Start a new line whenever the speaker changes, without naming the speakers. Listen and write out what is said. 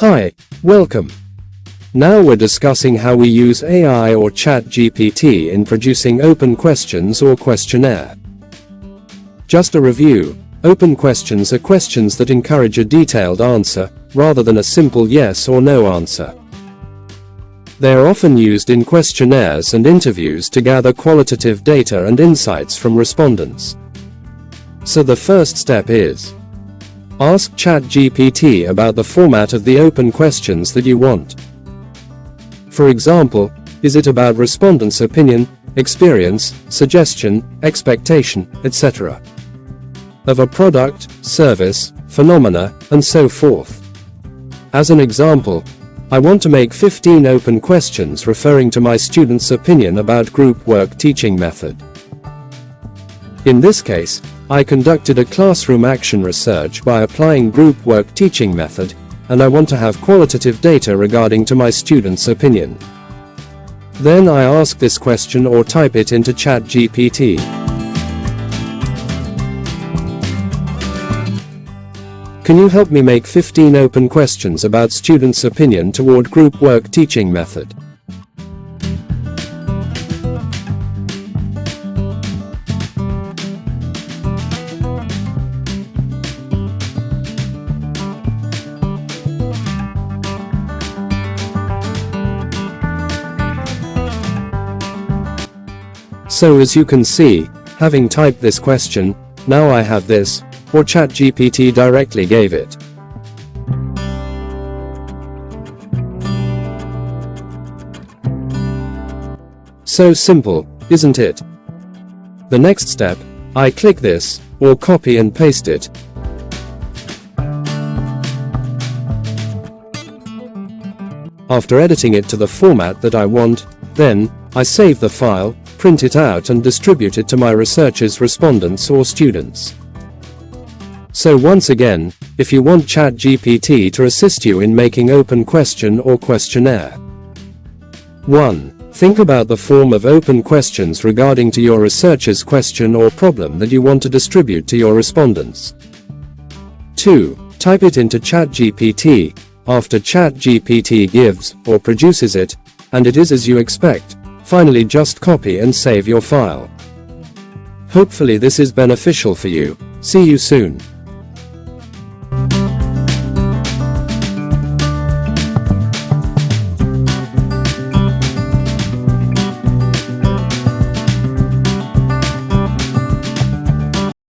Hi, welcome. Now we're discussing how we use AI or ChatGPT in producing open questions or questionnaire. Just a review, open questions are questions that encourage a detailed answer, rather than a simple yes or no answer. They are often used in questionnaires and interviews to gather qualitative data and insights from respondents. So the first step is: ask ChatGPT about the format of the open questions that you want. For example, is it about respondents' opinion, experience, suggestion, expectation, etc. of a product, service, phenomena, and so forth? As an example, I want to make 15 open questions referring to my students' opinion about group work teaching method. In this case, I conducted a classroom action research by applying group work teaching method, and I want to have qualitative data regarding to my students' opinion. Then I ask this question or type it into ChatGPT. Can you help me make 15 open questions about students' opinion toward group work teaching method? So as you can see, having typed this question, now I have this, or ChatGPT directly gave it. So simple, isn't it? The next step, I click this, or copy and paste it. After editing it to the format that I want, then, I save the file, print it out and distribute it to my researchers' respondents or students. So once again, if you want ChatGPT to assist you in making open question or questionnaire. 1. Think about the form of open questions regarding to your researcher's question or problem that you want to distribute to your respondents. 2. Type it into ChatGPT. After ChatGPT gives or produces it, and it is as you expect, finally just copy and save your file. Hopefully this is beneficial for you. See you soon.